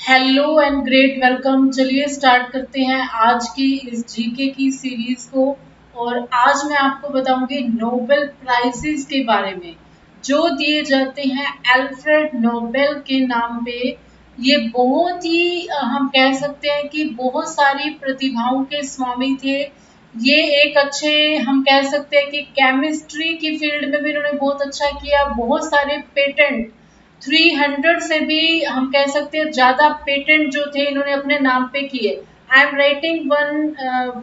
Hello and great welcome. चलिए start करते हैं आज की इस जीके की सीरीज को। और आज मैं आपको बताऊंगी नोबेल प्राइजेस के बारे में जो दिए जाते हैं अल्फ्रेड नोबेल के नाम पे। ये बहुत ही हम कह सकते हैं कि बहुत सारी प्रतिभाओं के स्वामी थे। ये एक अच्छे हम कह सकते हैं कि केमिस्ट्री की फील्ड में भी इन्होंने बहुत अच्छा किया। बहुत सारे पेटेंट 300 से भी हम कह सकते हैं ज्यादा पेटेंट जो थे इन्होंने अपने नाम पे किए। I am writing one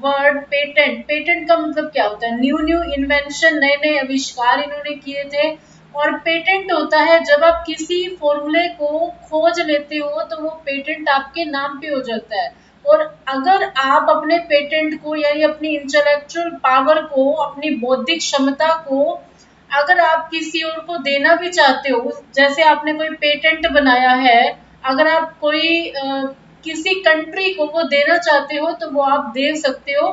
word patent. Patent का मतलब क्या होता है? न्यू न्यू इन्वेंशन, नए नए आविष्कार इन्होंने किए थे। और पेटेंट होता है जब आप किसी फॉर्मूले को खोज लेते हो तो वो पेटेंट आपके नाम पे हो जाता है। और अगर आप अपने पेटेंट को यानी अपनी इंटेलेक्चुअल पावर को, अपनी बौद्धिक क्षमता को अगर आप किसी और को देना भी चाहते हो, जैसे आपने कोई पेटेंट बनाया है, अगर आप कोई किसी कंट्री को वो देना चाहते हो तो वो आप दे सकते हो।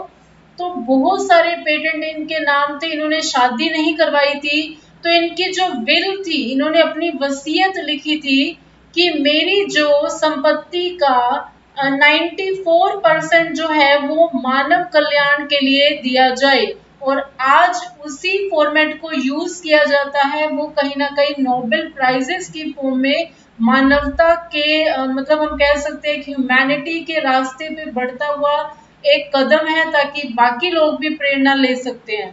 तो बहुत सारे पेटेंट इनके नाम थे। इन्होंने शादी नहीं करवाई थी तो इनकी जो विल थी, इन्होंने अपनी वसीयत लिखी थी कि मेरी जो संपत्ति का 94% जो है वो मानव कल्याण के लिए दिया जाए। और आज उसी फॉर्मेट को यूज किया जाता है, वो कहीं ना कहीं नोबेल प्राइजेस की फॉर्म में मानवता के मतलब हम कह सकते हैं कि ह्यूमैनिटी के रास्ते पे बढ़ता हुआ एक कदम है, ताकि बाकी लोग भी प्रेरणा ले सकते हैं।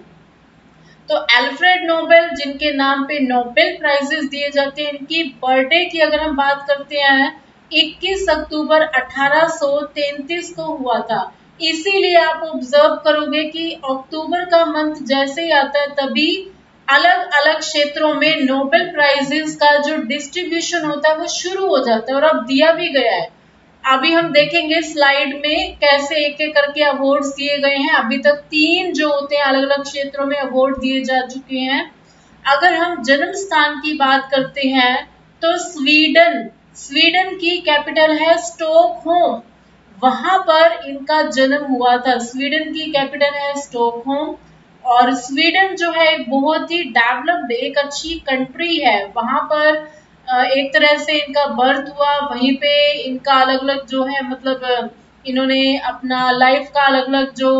तो अल्फ्रेड नोबेल जिनके नाम पे नोबेल प्राइजेस दिए जाते हैं, इनकी बर्थडे की अगर हम बात करते हैं 21 अक्टूबर 1833 को हुआ था। इसीलिए आप ऑब्जर्व करोगे कि अक्टूबर का मंथ जैसे ही आता है तभी अलग अलग क्षेत्रों में नोबेल प्राइजेस का जो डिस्ट्रीब्यूशन होता है वो शुरू हो जाता है, और अब दिया भी गया है। अभी हम देखेंगे स्लाइड में कैसे एक एक करके अवार्ड्स दिए गए हैं। अभी तक 3 जो होते हैं अलग अलग क्षेत्रों में अवार्ड दिए जा चुके हैं। अगर हम जन्म स्थान की बात करते हैं तो स्वीडन, स्वीडन की कैपिटल है स्टॉकहोम। वहां पर इनका जन्म हुआ था। स्वीडन की कैपिटल है स्टॉकहोम। और स्वीडन जो है एक बहुत ही डेवलप्ड, एक अच्छी कंट्री है। वहां पर एक तरह से इनका बर्थ हुआ, वहीं पे इनका अलग अलग जो है मतलब इन्होंने अपना लाइफ का अलग अलग जो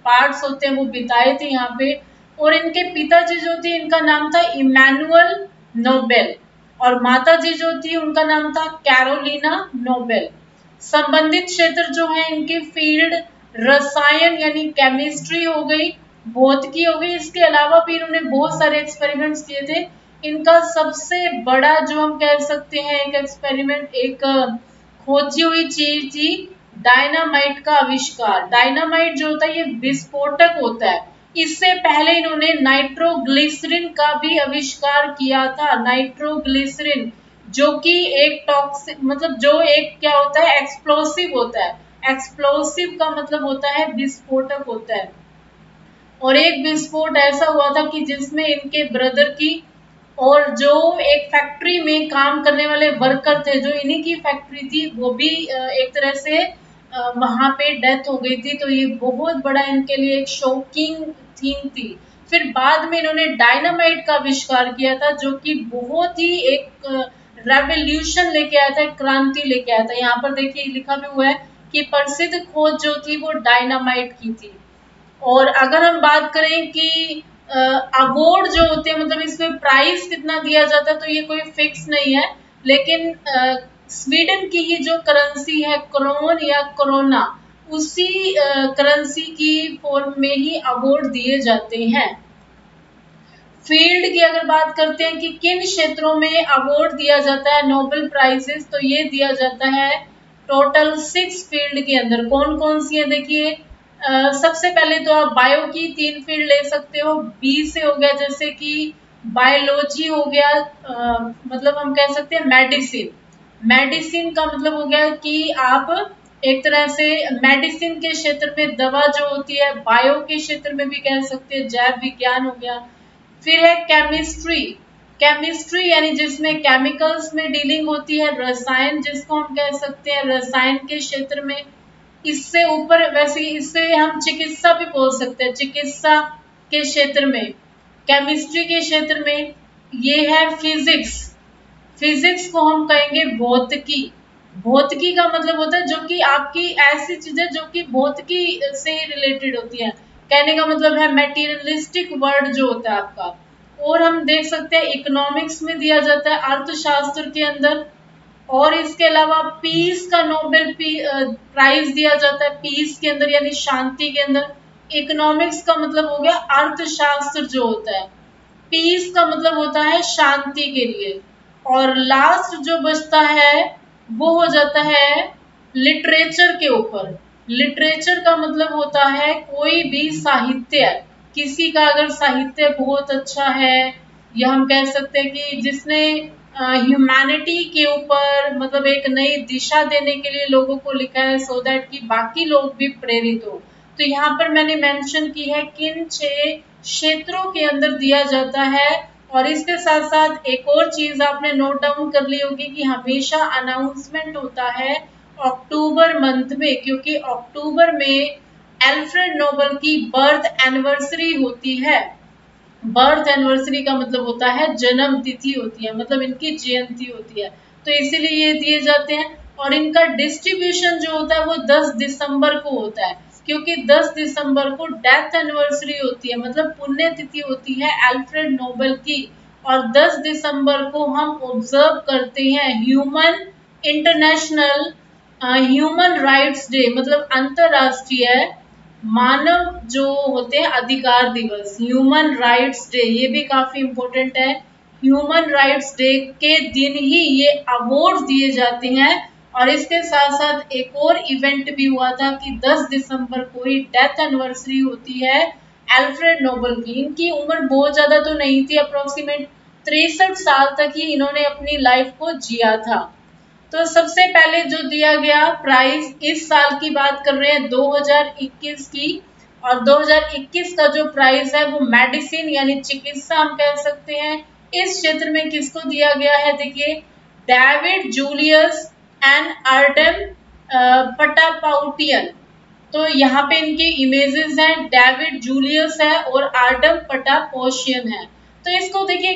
पार्ट्स होते हैं वो बिताए थे यहाँ पे। और इनके पिताजी जो थे इनका नाम था इमैनुअल नोबेल, और माता जी जो थी उनका नाम था कैरोलिना नोबेल। संबंधित क्षेत्र जो है इनकी फील्ड रसायन यानी केमिस्ट्री हो गई, भौतिकी हो गई। इसके अलावा भी इन्होंने बहुत सारे एक्सपेरिमेंट्स किए थे। इनका सबसे बड़ा जो हम कह सकते हैं एक एक्सपेरिमेंट, एक खोजी हुई चीज थी डायनामाइट का आविष्कार। डायनामाइट जो होता है ये विस्फोटक होता है। इससे पहले इन्होंने नाइट्रोग्लिसरिन का भी आविष्कार किया था। नाइट्रोग्लिसरिन जो कि एक टॉक्सिक मतलब जो एक क्या होता है, एक्सप्लोसिव होता है। एक्सप्लोसिव का मतलब होता है विस्फोटक होता है। और एक विस्फोट ऐसा हुआ था कि जिसमें इनके ब्रदर की और जो एक फैक्ट्री में काम करने वाले वर्कर थे जो इन्हीं की फैक्ट्री थी वो भी एक तरह से वहां पे डेथ हो गई थी। तो ये बहुत बड़ा इनके लिए एक शॉकिंग थीम थी। फिर बाद में इन्होंने डायनामाइट का आविष्कार किया था जो कि बहुत ही एक रेवोल्यूशन लेके आया था, क्रांति लेके आया था। यहाँ पर देखिए लिखा भी हुआ है कि प्रसिद्ध खोज जो थी वो डायनामाइट की थी। और अगर हम बात करें कि अवार्ड जो होते हैं मतलब इसमें प्राइस कितना दिया जाता है तो ये कोई फिक्स नहीं है। लेकिन स्वीडन की ही जो करेंसी है क्रोन या कोरोना, उसी करेंसी की फॉर्म में ही अवार्ड दिए जाते हैं। फील्ड की अगर बात करते हैं कि किन क्षेत्रों में अवार्ड दिया जाता है नोबेल प्राइजेस, तो ये दिया जाता है टोटल 6 फील्ड के अंदर। कौन कौन सी है देखिए। सबसे पहले तो आप बायो की 3 फील्ड ले सकते हो। बी से हो गया जैसे कि बायोलॉजी हो गया, मतलब हम कह सकते हैं मेडिसिन। मेडिसिन का मतलब हो गया कि आप एक तरह से मेडिसिन के क्षेत्र में दवा जो होती है, बायो के क्षेत्र में भी कह सकते हैं जैव विज्ञान हो गया। फिर है केमिस्ट्री। केमिस्ट्री यानी जिसमें केमिकल्स में डीलिंग होती है, रसायन जिसको हम कह सकते हैं रसायन के क्षेत्र में। इससे ऊपर वैसे इससे हम चिकित्सा भी बोल सकते हैं, चिकित्सा के क्षेत्र में। केमिस्ट्री के क्षेत्र में ये है फिजिक्स। फिजिक्स को हम कहेंगे भौतिकी। भौतिकी का मतलब होता है जो कि आपकी ऐसी चीजें जो कि भौतिकी से रिलेटेड होती है। कहने का मतलब है मेटीरियलिस्टिक वर्ड जो होता है आपका। और हम देख सकते हैं इकोनॉमिक्स में दिया जाता है अर्थशास्त्र के अंदर। और इसके अलावा पीस का नोबेल प्राइज दिया जाता है पीस के अंदर यानी शांति के अंदर। इकोनॉमिक्स का मतलब हो गया अर्थशास्त्र जो होता है। पीस का मतलब होता है शांति के लिए। और लास्ट जो बचता है वो हो जाता है लिटरेचर के ऊपर। लिटरेचर का मतलब होता है कोई भी साहित्य। किसी का अगर साहित्य बहुत अच्छा है, या हम कह सकते हैं कि जिसने ह्यूमैनिटी के ऊपर मतलब एक नई दिशा देने के लिए लोगों को लिखा है, सो दैट कि बाकी लोग भी प्रेरित हो। तो यहाँ पर मैंने मेंशन की है किन 6 क्षेत्रों के अंदर दिया जाता है। और इसके साथ साथ एक और चीज आपने नोट डाउन कर ली होगी कि हमेशा अनाउंसमेंट होता है अक्टूबर मंथ में, क्योंकि अक्टूबर में एल्फ्रेड नोबल की बर्थ एनिवर्सरी होती है। बर्थ एनिवर्सरी का मतलब होता है जन्म तिथि होती है, मतलब इनकी जयंती होती है। तो इसीलिए ये दिए जाते हैं। और इनका डिस्ट्रीब्यूशन जो होता है वो 10 दिसंबर को होता है, क्योंकि 10 दिसंबर को डेथ एनिवर्सरी होती है, मतलब पुण्य तिथि होती है अल्फ्रेड नोबेल की। और 10 दिसंबर को हम ऑब्जर्व करते हैं इंटरनेशनल ह्यूमन राइट्स डे, मतलब अंतरराष्ट्रीय मानव जो होते हैं अधिकार दिवस, ह्यूमन राइट्स डे। ये भी काफी इम्पोर्टेंट है। ह्यूमन राइट्स डे के दिन ही ये अवार्ड दिए जाते हैं। और इसके साथ साथ एक और इवेंट भी हुआ था कि 10 दिसंबर को ही डेथ एनिवर्सरी होती है अल्फ्रेड नोबेल की। इनकी उम्र बहुत ज्यादा तो नहीं थी, अप्रोक्सीमेट 63 साल तक ही इन्होंने अपनी लाइफ को जिया था। तो सबसे पहले जो दिया गया प्राइज, इस साल की बात कर रहे हैं 2021 की। और 2021 का जो प्राइज है वो मेडिसिन यानी चिकित्सा हम कह सकते हैं। इस क्षेत्र में किसको दिया गया है, देखिए डेविड जूलियस एंड आर्डम पटापाउटियन। तो यहाँ पे इनकी इमेजेस हैं, डेविड जूलियस है और आर्डम पटापोशियन है। तो इसको देखिए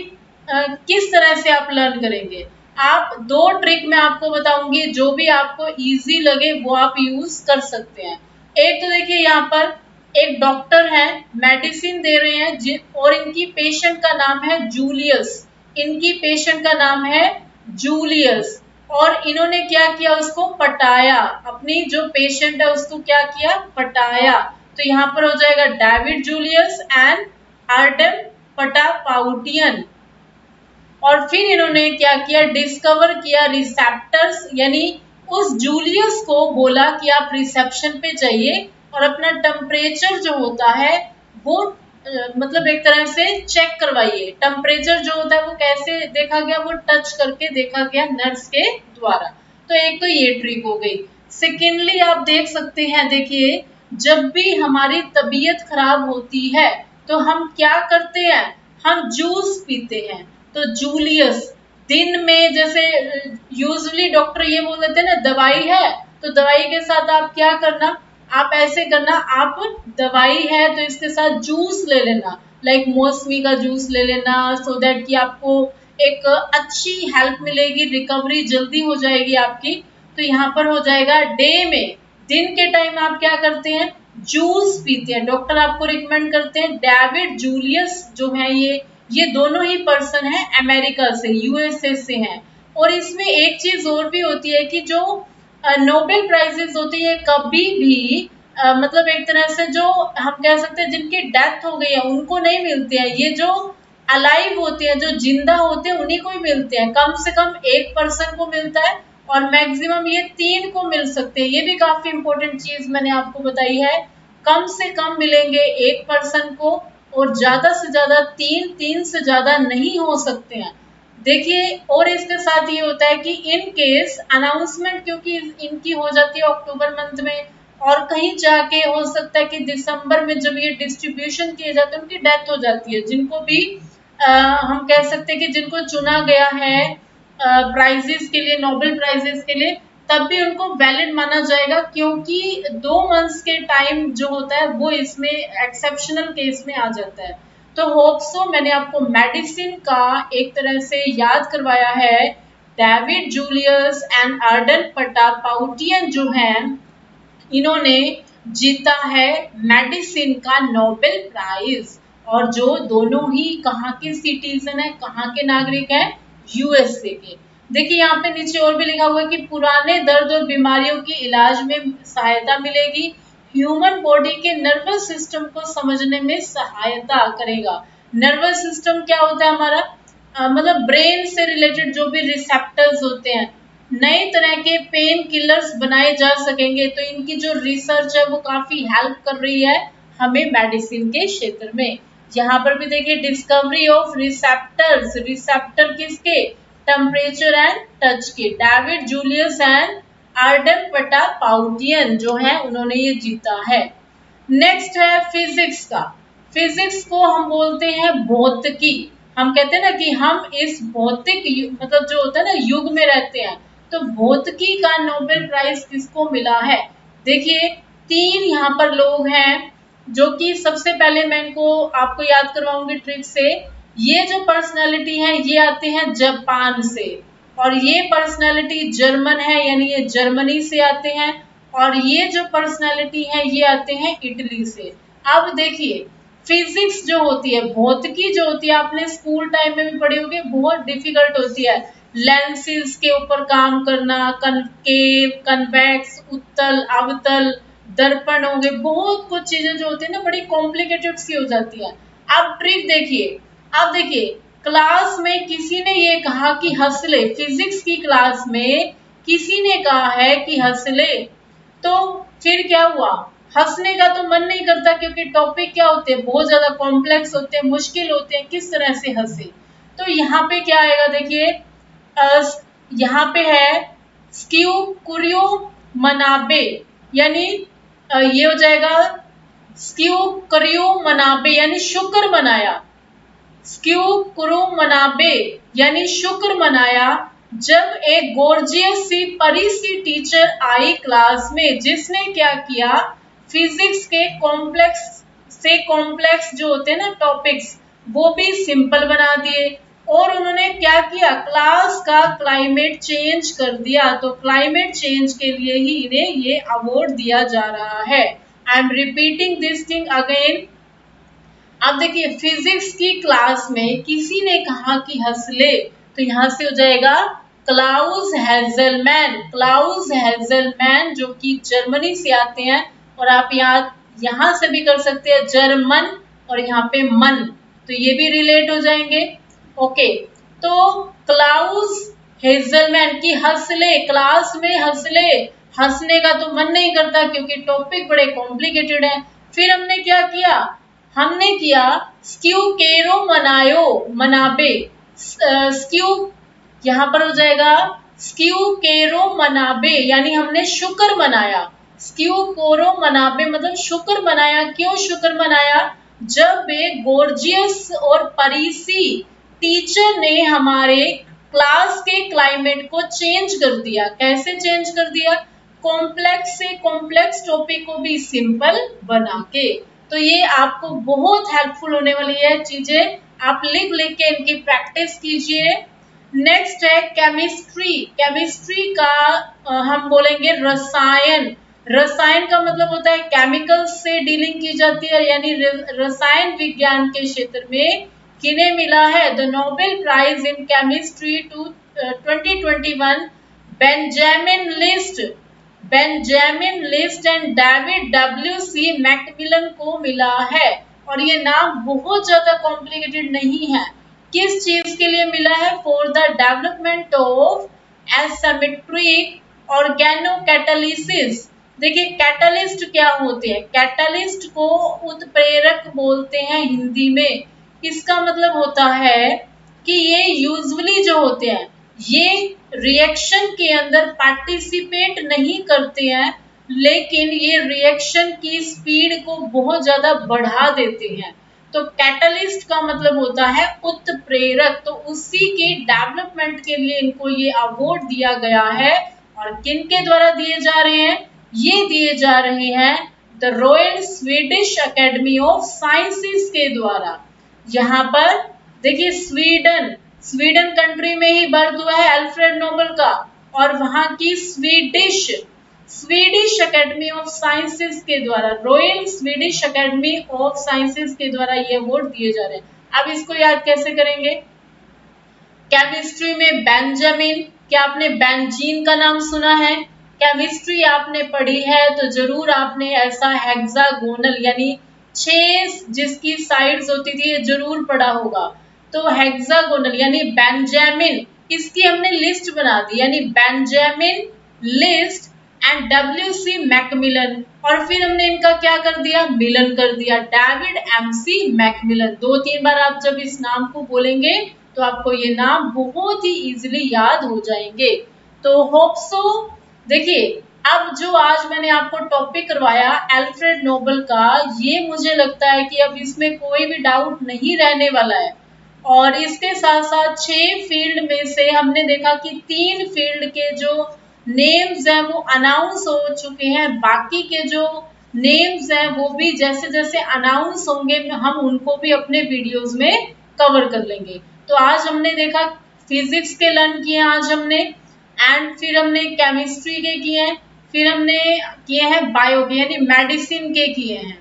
किस तरह से आप लर्न करेंगे। आप दो ट्रिक मैं आपको बताऊंगी, जो भी आपको इजी लगे वो आप यूज कर सकते हैं। एक तो देखिए यहाँ पर एक डॉक्टर है, मेडिसिन दे रहे हैं और इनकी पेशेंट का नाम है जूलियस। इनकी पेशेंट का नाम है जूलियस। और इन्होंने क्या किया, उसको पटाया। अपनी जो पेशेंट है उसको क्या किया, पटाया। तो यहाँ पर हो जाएगा डेविड जूलियस एंड आर्डम पटापाउटियन। और फिर इन्होंने क्या किया, डिस्कवर किया रिसेप्टर्स, यानी उस जूलियस को बोला कि आप रिसेप्शन पे जाइए और अपना टेम्परेचर जो होता है वो मतलब एक तरह से चेक करवाइए। टेम्परेचर जो होता है वो कैसे देखा गया, वो टच करके देखा गया नर्स के द्वारा। तो एक तो ये ट्रिक हो गई। सेकेंडली आप देख सकते हैं, देखिए जब भी हमारी तबीयत खराब होती है तो हम क्या करते हैं, हम जूस पीते हैं। तो जूलियस दिन में, जैसे यूजली डॉक्टर ये बोल देते हैं ना दवाई है, तो दवाई के साथ आप क्या करना, आप ऐसे करना, आप दवाई है तो इसके साथ जूस ले लेना, लाइक मौसमी का जूस ले लेना, सो दैट कि आपको एक अच्छी हेल्प मिलेगी, रिकवरी जल्दी हो जाएगी आपकी। तो यहाँ पर हो जाएगा डे में, दिन के टाइम आप क्या करते हैं, जूस पीते हैं। डॉक्टर आपको रिकमेंड करते हैं। डेविड जूलियस जो है ये दोनों ही पर्सन है अमेरिका से, यूएसए से हैं। और इसमें एक चीज और भी होती है कि जो नोबेल प्राइजेस होती है कभी भी मतलब एक तरह से जो हम कह सकते हैं जिनकी डेथ हो गई है उनको नहीं मिलते हैं। ये जो अलाइव होते हैं, जो जिंदा होते हैं, उन्हीं को ही मिलते हैं। कम से कम एक पर्सन को मिलता है और मैक्सिमम ये 3 को मिल सकते हैं। ये भी काफी इंपॉर्टेंट चीज मैंने आपको बताई है। कम से कम मिलेंगे एक पर्सन को और ज्यादा से ज्यादा 3, 3 से ज्यादा नहीं हो सकते हैं। देखिए और इसके साथ ये होता है कि इन केस अनाउंसमेंट क्योंकि इनकी हो जाती है अक्टूबर मंथ में, और कहीं जाके हो सकता है कि दिसंबर में जब ये डिस्ट्रीब्यूशन किए जाते हैं उनकी डेथ हो जाती है। जिनको भी हम कह सकते हैं कि जिनको चुना गया है प्राइजेस के लिए, नोबेल प्राइजेस के लिए, तब भी उनको वैलिड माना जाएगा, क्योंकि 2 मंथ्स के टाइम जो होता है वो इसमें एक्सेप्शनल केस में आ जाता है। तो होप सो मैंने आपको मेडिसिन का एक तरह से याद करवाया है। डेविड जूलियस एंड अर्डन पटापाउटियन जो हैं इन्होंने जीता है मेडिसिन का नोबेल प्राइज। और जो दोनों ही कहाँ के सिटीजन है, कहाँ के नागरिक हैं, यूएसए के। देखिए यहाँ पे नीचे और भी लिखा हुआ है कि पुराने दर्द और बीमारियों के इलाज में सहायता मिलेगी, ह्यूमन बॉडी के नर्वस सिस्टम को समझने में सहायता करेगा। नर्वस सिस्टम क्या होता है हमारा, मतलब ब्रेन से रिलेटेड जो भी रिसेप्टर्स होते हैं, नए तरह के पेन किलर्स बनाए जा सकेंगे। तो इनकी जो रिसर्च है वो काफी हेल्प कर रही है हमें मेडिसिन के क्षेत्र में। यहाँ पर भी देखिए डिस्कवरी ऑफ रिसेप्टर्स, रिसेप्टर किसके, टेम्परेचर एंड टच के, डेविड जूलियस एंड आर्डन पटापाउटियन जो है उन्होंने ये जीता है। नेक्स्ट है फिजिक्स का। फिजिक्स को हम बोलते हैं भौतिकी। हम कहते हैं ना कि हम इस भौतिक मतलब जो होता है ना युग में रहते हैं। तो भौतिकी का नोबेल प्राइज किसको मिला है, देखिए 3 यहाँ पर लोग हैं जो कि सबसे पहले मैं इनको आपको याद करवाऊंगी ट्रिक से। ये जो पर्सनालिटी है ये आते हैं जापान से, और ये पर्सनालिटी जर्मन है यानी ये जर्मनी से आते हैं, और ये जो पर्सनालिटी है ये आते हैं इटली से। अब देखिए फिजिक्स जो होती है, भौतिकी जो होती है, आपने स्कूल टाइम में भी पढ़ी होगी, बहुत डिफिकल्ट होती है। लेंसेज के ऊपर काम करना, कनकेव, कन्वेक्स, उत्तल, अवतल, दर्पण हो गए, बहुत कुछ चीजें जो होती है ना बड़ी कॉम्प्लिकेटेड सी हो जाती है। अब ट्रिक देखिए, अब देखिए क्लास में किसी ने ये कहा कि हंस ले, फिजिक्स की क्लास में किसी ने कहा है कि हंस ले, तो फिर क्या हुआ, हंसने का तो मन नहीं करता क्योंकि टॉपिक क्या होते हैं, बहुत ज्यादा कॉम्प्लेक्स होते हैं, मुश्किल होते हैं, किस तरह से हंसे। तो यहाँ पे क्या आएगा देखिए, यहाँ पे है स्क्यू कुरियो मनाबे, यानी ये हो जाएगा स्क्यू करियो मनाबे यानी शुक्र मनाया, स्क्यू कुरु मनाबे यानी शुक्र मनाया जब एक गोर्जियस सी परी सी टीचर आई क्लास में, जिसने क्या किया, फिजिक्स के कॉम्प्लेक्स से कॉम्प्लेक्स जो होते हैं ना टॉपिक्स वो भी सिंपल बना दिए, और उन्होंने क्या किया, क्लास का क्लाइमेट चेंज कर दिया। तो क्लाइमेट चेंज के लिए ही इन्हें ये अवार्ड दिया जा रहा है। I am repeating this thing again. अब देखिए फिजिक्स की क्लास में किसी ने कहा कि हंस ले, तो यहां से हो जाएगा क्लाउस हेज़लमैन, क्लाउस हेज़लमैन जो कि जर्मनी से आते हैं, और आप यहाँ से भी कर सकते हैं जर्मन और यहाँ पे मन, तो ये भी रिलेट हो जाएंगे। ओके, तो क्लाउस हेज़लमैन की हंस ले, क्लास में हंस ले, हंसने का तो मन नहीं करता क्योंकि टॉपिक बड़े कॉम्प्लिकेटेड है। फिर हमने क्या किया, हमने किया स्क्यू केरो मनायो मनाबे, स्क्यू यहाँ पर हो जाएगा स्क्यू केरो मनाबे यानी हमने शुक्र मनाया, स्क्यू कोरो मनाबे मतलब शुक्र मनाया। क्यों शुक्र मनाया, जब एक गोर्जियस और परीसी टीचर ने हमारे क्लास के क्लाइमेट को चेंज कर दिया। कैसे चेंज कर दिया, कॉम्प्लेक्स से कॉम्प्लेक्स टॉपिक को भी सिंपल बना के। तो ये आपको बहुत हेल्पफुल होने वाली है चीजें, आप लिख लिख के इनकी प्रैक्टिस कीजिए। नेक्स्ट है केमिस्ट्री। केमिस्ट्री का हम बोलेंगे रसायन। रसायन का मतलब होता है केमिकल्स से डीलिंग की जाती है, यानी रसायन विज्ञान के क्षेत्र में किन्हें मिला है the Nobel prize in chemistry 2021, Benjamin List, Benjamin List and David W C. MacMillan को मिला है। और ये नाम बहुत ज्यादा कॉम्प्लिकेटेड नहीं है। किस चीज के लिए मिला है, for the development of asymmetric organocatalysis. देखिए कैटालिस्ट क्या होते हैं, कैटालिस्ट को उत्प्रेरक बोलते हैं हिंदी में। इसका मतलब होता है कि ये यूजुअली जो होते हैं ये रिएक्शन के अंदर पार्टिसिपेट नहीं करते हैं, लेकिन ये रिएक्शन की स्पीड को बहुत ज्यादा बढ़ा देते हैं। तो कैटलिस्ट का मतलब होता है उत्प्रेरक। तो उसी के डेवलपमेंट के लिए इनको ये अवार्ड दिया गया है। और किन के द्वारा दिए जा रहे हैं, ये दिए जा रहे हैं the royal Swedish academy of sciences के द्वारा। यहाँ पर देखिए स्वीडन, स्वीडन कंट्री में ही बर्थ हुआ है अल्फ्रेड नोबेल का, और वहां की स्वीडिश एकेडमी ऑफ साइंसेस के द्वारा, royal Swedish academy of sciences के द्वारा ये अवार्ड दिए जा रहे हैं। अब इसको याद कैसे करेंगे? केमिस्ट्री में बेंजामिन, क्या आपने बेंजीन का नाम सुना है? केमिस्ट्री आपने पढ़ी है तो जरूर आपने ऐसा हेक्सागोनल यानी 6 जिसकी साइड्स होती थी ये जरूर पढ़ा होगा। तो हेक्सागोनल यानी बेंजामिन, इसकी हमने लिस्ट बना दी, यानी बेंजामिन लिस्ट एंड डब्ल्यू.सी. मैकमिलन, और फिर हमने इनका क्या कर दिया? मिलन कर दिया, डेविड एम.सी. मैकमिलन। 2-3 बार आप जब इस नाम को बोलेंगे तो आपको ये नाम बहुत ही इजीली याद हो जाएंगे। तो होप सो, देखिए अब जो आज मैंने आपको टॉपिक करवाया अल्फ्रेड नोबेल का, ये मुझे लगता है कि अब इसमें कोई भी डाउट नहीं रहने वाला है। और इसके साथ साथ 6 फील्ड में से हमने देखा कि 3 फील्ड के जो नेम्स हैं वो अनाउंस हो चुके हैं, बाकी के जो नेम्स हैं वो भी जैसे जैसे अनाउंस होंगे हम उनको भी अपने वीडियोस में कवर कर लेंगे। तो आज हमने देखा फिजिक्स के लर्न किए आज हमने, एंड फिर हमने केमिस्ट्री के किए हैं, फिर हमने किए हैं बायो के यानी मेडिसिन के किए हैं।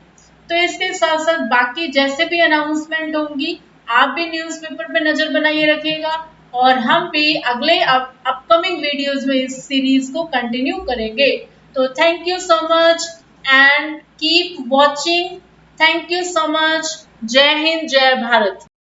तो इसके साथ साथ बाकी जैसे भी अनाउंसमेंट होंगी आप भी न्यूज़पेपर पे नजर बनाइए रखिएगा, और हम भी अगले अपकमिंग वीडियोस में इस सीरीज को कंटिन्यू करेंगे। तो thank you so much and keep watching. Thank you so much. जय हिंद, जय भारत।